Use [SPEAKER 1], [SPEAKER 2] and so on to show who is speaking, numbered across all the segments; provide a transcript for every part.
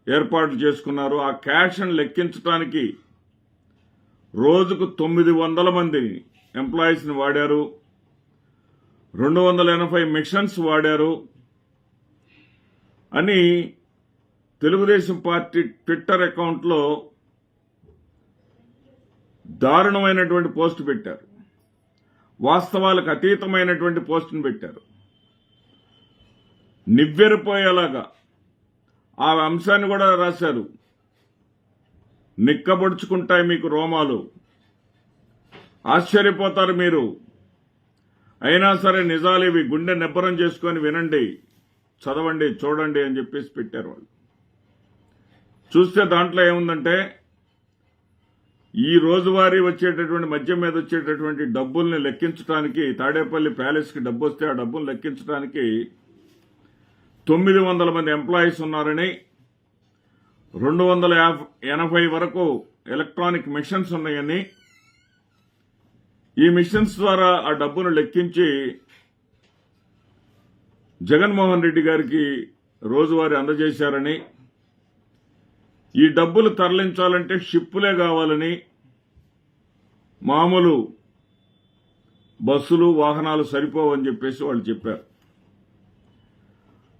[SPEAKER 1] ఏర్పాట్లు చేసుకున్నారు. ఆ క్యాష్ను లెక్కించడానికి రోజుకు 900 మంది ఎంప్లాయీస్ని వాడారు. 280 మిషన్స్ వాడారు అని తెలుగుదేశం పార్టీ ట్విట్టర్ అకౌంట్లో దారుణమైనటువంటి పోస్టు పెట్టారు. వాస్తవాలకు అతీతమైనటువంటి పోస్టును పెట్టారు. నివ్వెరపోయేలాగా ఆ అంశాన్ని కూడా రాశారు. నిక్కబొడుచుకుంటాయి మీకు రోమాలు, ఆశ్చర్యపోతారు మీరు, అయినా సరే నిజాలు ఇవి, గుండె నిబ్బరం చేసుకొని వినండి, చదవండి, చూడండి అని చెప్పేసి పెట్టారు వాళ్ళు. చూస్తే దాంట్లో ఏముందంటే, ఈ రోజువారీ వచ్చేటటువంటి మద్యం మీద వచ్చేటటువంటి డబ్బుల్ని లెక్కించడానికి, తాడేపల్లి ప్యాలెస్కి డబ్బు వస్తే ఆ డబ్బులు లెక్కించడానికి 900 మంది ఎంప్లాయీస్ ఉన్నారని, 280 వరకు ఎలక్ట్రానిక్ మిషన్స్ ఉన్నాయని, ఈ మిషన్స్ ద్వారా ఆ డబ్బును లెక్కించి జగన్మోహన్ రెడ్డి గారికి రోజువారీ అందజేశారని, ఈ డబ్బులు తరలించాలంటే షిప్పులే కావాలని, మామూలు బస్సులు వాహనాలు సరిపోవని చెప్పేసి వాళ్ళు చెప్పారు.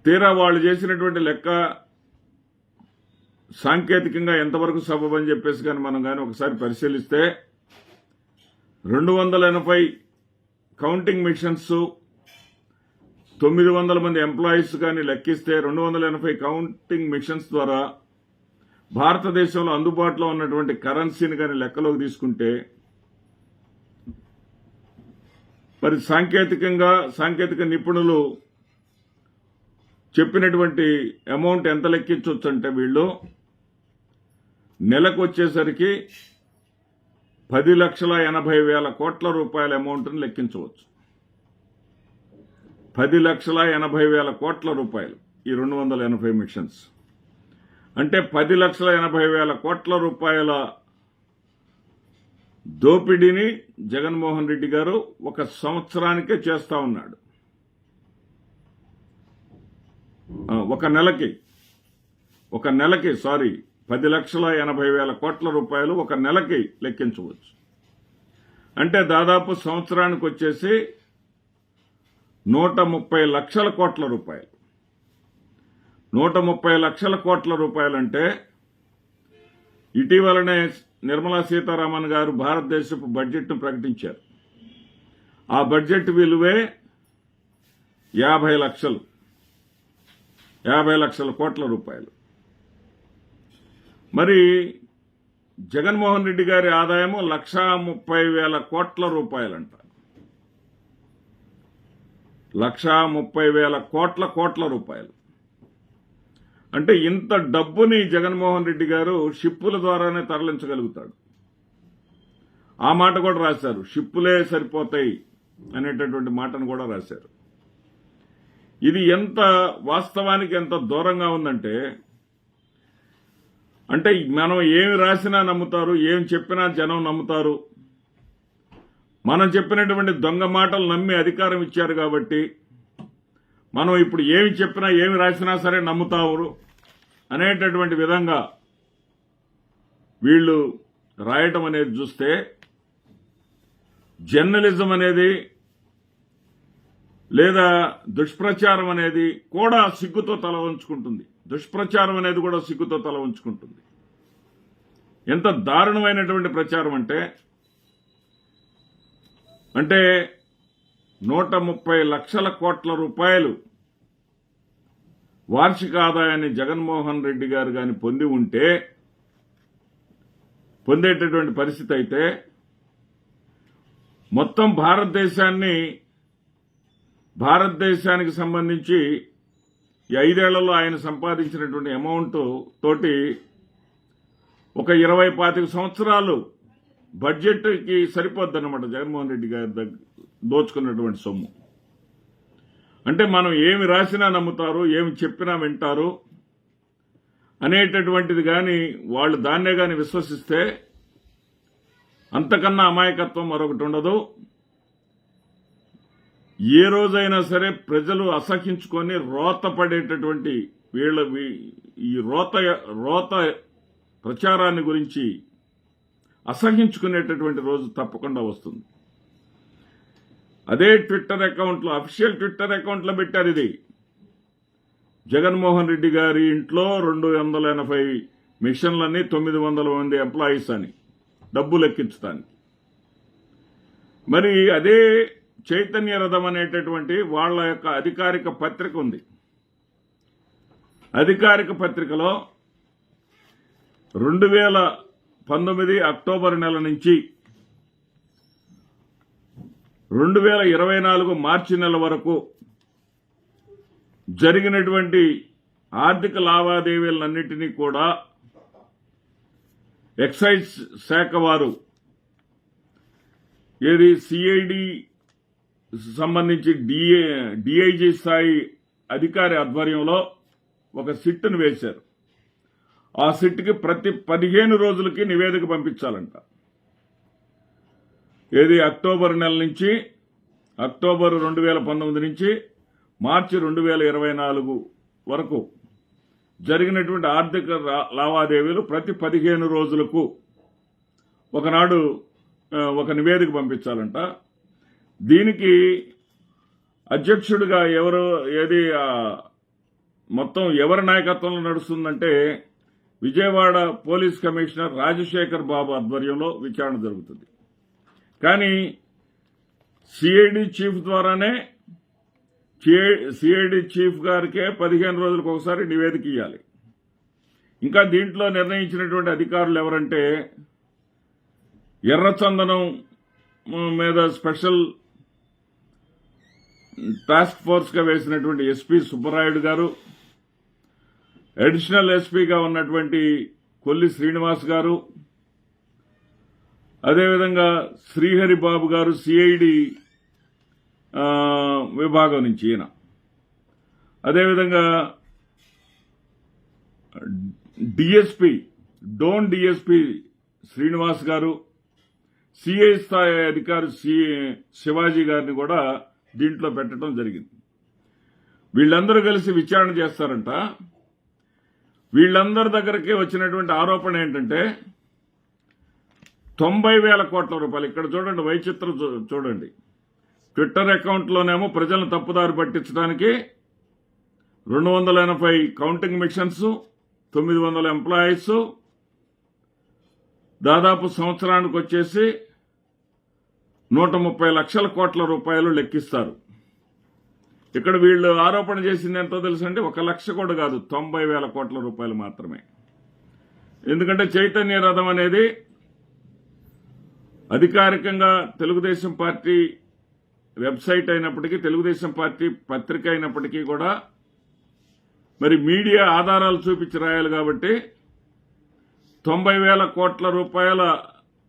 [SPEAKER 1] తీరా వాళ్ళు చేసినటువంటి లెక్క సాంకేతికంగా ఎంతవరకు సబబని చెప్పేసి కానీ మనం కానీ ఒకసారి పరిశీలిస్తే 280 కౌంటింగ్ మిషన్స్, 900 మంది ఎంప్లాయీస్ కానీ లెక్కిస్తే 280 కౌంటింగ్ మిషన్స్ ద్వారా భారతదేశంలో అందుబాటులో ఉన్నటువంటి కరెన్సీని కానీ లెక్కలోకి తీసుకుంటే మరి సాంకేతిక నిపుణులు చెప్పినటువంటి అమౌంట్ ఎంత లెక్కించవచ్చు అంటే వీళ్ళు నెలకు వచ్చేసరికి 10,80,000 కోట్ల రూపాయల అమౌంట్ని లెక్కించవచ్చు. 10,80,000 కోట్ల రూపాయలు ఈ 280 మిషన్స్ అంటే 10,80,000 కోట్ల రూపాయల దోపిడీని జగన్మోహన్ రెడ్డి గారు ఒక సంవత్సరానికే చేస్తా ఉన్నాడు. ఒక నెలకి 10,80,000 కోట్ల రూపాయలు ఒక నెలకి లెక్కించవచ్చు. అంటే దాదాపు సంవత్సరానికి వచ్చేసి 130 లక్షల కోట్ల రూపాయలు. 130 లక్షల కోట్ల రూపాయలంటే ఇటీవలనే నిర్మలా సీతారామన్ గారు భారతదేశపు బడ్జెట్ను ప్రకటించారు. ఆ బడ్జెట్ విలువే 50 లక్షల కోట్ల రూపాయలు. మరి జగన్మోహన్ రెడ్డి గారి ఆదాయము 1,30,000 కోట్ల రూపాయలంట. 1,30,000 కోట్ల రూపాయలు. అంటే ఇంత డబ్బుని జగన్మోహన్ రెడ్డి గారు షిప్పుల ద్వారానే తరలించగలుగుతాడు. ఆ మాట కూడా రాశారు, షిప్పులే సరిపోతాయి అనేటటువంటి మాటను కూడా రాశారు. ఇది ఎంత వాస్తవానికి ఎంత దూరంగా ఉందంటే, అంటే మనం ఏమి రాసినా నమ్ముతారు, ఏం చెప్పినా జనం నమ్ముతారు. మనం చెప్పినటువంటి దొంగ మాటలు నమ్మి అధికారం ఇచ్చారు కాబట్టి మనం ఇప్పుడు ఏమి చెప్పినా ఏమి రాసినా సరే నమ్ముతారు అనేటటువంటి విధంగా వీళ్ళు రాయటం అనేది చూస్తే, జర్నలిజం అనేది లేదా దుష్ప్రచారం అనేది కూడా సిగ్గుతో తల వంచుకుంటుంది. దుష్ప్రచారం అనేది కూడా సిగ్గుతో తల వంచుకుంటుంది. ఎంత దారుణమైనటువంటి ప్రచారం అంటే 130 లక్షల కోట్ల రూపాయలు వార్షిక ఆదాయాన్ని జగన్మోహన్ రెడ్డి గారు కానీ పొంది ఉంటే, పొందేటటువంటి పరిస్థితి అయితే మొత్తం భారతదేశానికి సంబంధించి ఈ 5 ఏళ్లలో ఆయన సంపాదించినటువంటి అమౌంట్ తోటి ఒక 20-25 సంవత్సరాలు బడ్జెట్కి సరిపోద్దన్నమాట జగన్మోహన్ రెడ్డి గారి దోచుకున్నటువంటి సొమ్ము. అంటే మనం ఏమి రాసినా నమ్ముతారు, ఏమి చెప్పినా వింటారు అనేటటువంటిది కానీ వాళ్ళు దాన్నే కానీ విశ్వసిస్తే అంతకన్నా అమాయకత్వం మరొకటి ఉండదు. ఏ రోజైనా సరే ప్రజలు అసహించుకొని రోతపడేటటువంటి ఈ రోత ప్రచారాన్ని గురించి అసహించుకునేటటువంటి రోజు తప్పకుండా వస్తుంది. అదే ట్విట్టర్ అకౌంట్లో, అఫీషియల్ ట్విట్టర్ అకౌంట్లో పెట్టారు ఇది. జగన్మోహన్ రెడ్డి గారి ఇంట్లో 280 మిషన్లని 900 మంది ఎంప్లాయీస్ అని డబ్బులు ఎక్కించడానికి. మరి అదే చైతన్య రథం అనేటటువంటి వాళ్ళ యొక్క అధికారిక పత్రిక ఉంది. అధికారిక పత్రికలో 2019 అక్టోబర్ నెల నుంచి 2024 మార్చి నెల వరకు జరిగినటువంటి ఆర్థిక లావాదేవీలన్నింటినీ కూడా ఎక్సైజ్ శాఖ వారు ఏది సిఐడి సంబంధించి డిఐజీ స్థాయి అధికారి ఆధ్వర్యంలో ఒక సిట్ను వేశారు. ఆ సిట్కి ప్రతి 15 రోజులకి నివేదిక పంపించాలంట. ఏది అక్టోబర్ నెల నుంచి, అక్టోబర్ 2019 నుంచి మార్చి 2024 వరకు జరిగినటువంటి ఆర్థిక లావాదేవీలు ప్రతి 15 రోజులకు ఒకనాడు ఒక నివేదిక పంపించాలంట. దీనికి అధ్యక్షుడిగా మొత్తం ఎవరి నాయకత్వంలో నడుస్తుందంటే విజయవాడ పోలీస్ కమిషనర్ రాజశేఖర్ బాబు ఆధ్వర్యంలో విచారణ జరుగుతుంది. కానీ సిఐడి చీఫ్ ద్వారానే సిఐడి చీఫ్ గారికే 15 రోజులకు ఒకసారి నివేదిక ఇవ్వాలి. ఇంకా దీంట్లో నిర్ణయించినటువంటి అధికారులు ఎవరంటే ఎర్రచందనం మీద స్పెషల్ టాస్క్ ఫోర్స్గా వేసినటువంటి ఎస్పీ సుబ్బరాయుడు గారు, అడిషనల్ ఎస్పీగా ఉన్నటువంటి కొల్లి శ్రీనివాస్ గారు, అదేవిధంగా శ్రీహరి బాబు గారు సిఐడి విభాగం నుంచి ఈయన, అదేవిధంగా డిఎస్పీ డిఎస్పీ శ్రీనివాస్ గారు, సిఐ స్థాయి అధికారి శివాజీ గారిని కూడా దీంట్లో పెట్టడం జరిగింది. వీళ్ళందరూ కలిసి విచారణ చేస్తారంట. వీళ్ళందరి దగ్గరికి వచ్చినటువంటి ఆరోపణ ఏంటంటే 90,000 కోట్ల రూపాయలు. ఇక్కడ చూడండి, వైచిత్రం చూడండి. ట్విట్టర్ అకౌంట్లోనేమో ప్రజలను తప్పుదారి పట్టించడానికి 280 కౌంటింగ్ మిషన్స్, 900 ఎంప్లాయీస్, దాదాపు సంవత్సరానికి వచ్చేసి 130 లక్షల కోట్ల రూపాయలు లెక్కిస్తారు. ఇక్కడ వీళ్ళు ఆరోపణ చేసింది ఎంతో తెలుసంటే 1 లక్ష కూడా కాదు, 90,000 కోట్ల రూపాయలు మాత్రమే. ఎందుకంటే చైతన్య రథం అనేది అధికారికంగా తెలుగుదేశం పార్టీ వెబ్సైట్ అయినప్పటికీ, తెలుగుదేశం పార్టీ పత్రిక అయినప్పటికీ కూడా మరి మీడియా ఆధారాలు చూపించి రాయాలి కాబట్టి 90,000 కోట్ల రూపాయల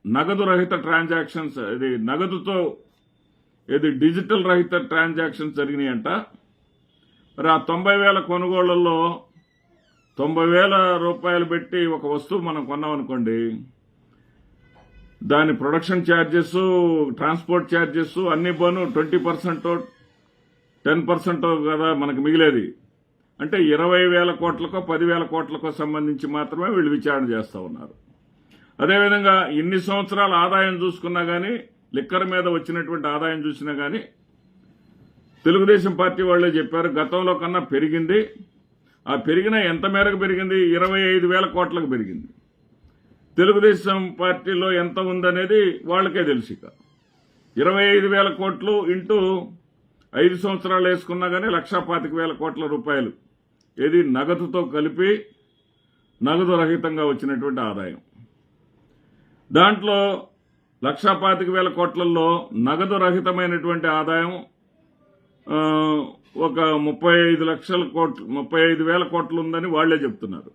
[SPEAKER 1] నగదు రహిత ట్రాన్సాక్షన్స్, ఇది నగదుతో డిజిటల్ రహిత ట్రాన్సాక్షన్స్ జరిగినాయంట. మరి ఆ 90,000 కొనుగోళ్లలో 90,000 రూపాయలు పెట్టి ఒక వస్తువు మనం కొన్నామనుకోండి, దాని ప్రొడక్షన్ ఛార్జెస్, ట్రాన్స్పోర్ట్ ఛార్జెస్ అన్ని పోను 20%, 10% కదా మనకు మిగిలేది. అంటే 20,000 కోట్లకో 10,000 కోట్లకో సంబంధించి మాత్రమే వీళ్ళు విచారణ చేస్తూ ఉన్నారు. అదేవిధంగా ఇన్ని సంవత్సరాల ఆదాయం చూసుకున్నా కానీ, లిక్కర్ మీద వచ్చినటువంటి ఆదాయం చూసినా కానీ తెలుగుదేశం పార్టీ వాళ్లే చెప్పారు గతంలో కన్నా పెరిగింది. ఆ పెరిగిన ఎంత మేరకు పెరిగింది? 25,000 కోట్లకు పెరిగింది. తెలుగుదేశం పార్టీలో ఎంత ఉందనేది వాళ్ళకే తెలుసు. ఇక 25,000 కోట్లు ఇంటూ 5 సంవత్సరాలు వేసుకున్నా కానీ 1,25,000 కోట్ల రూపాయలు ఏది నగదుతో కలిపి నగదు రహితంగా వచ్చినటువంటి ఆదాయం. దాంట్లో 1,25,000 కోట్లలో నగదు రహితమైనటువంటి ఆదాయం ఒక 35,000 కోట్లు ఉందని వాళ్లే చెప్తున్నారు.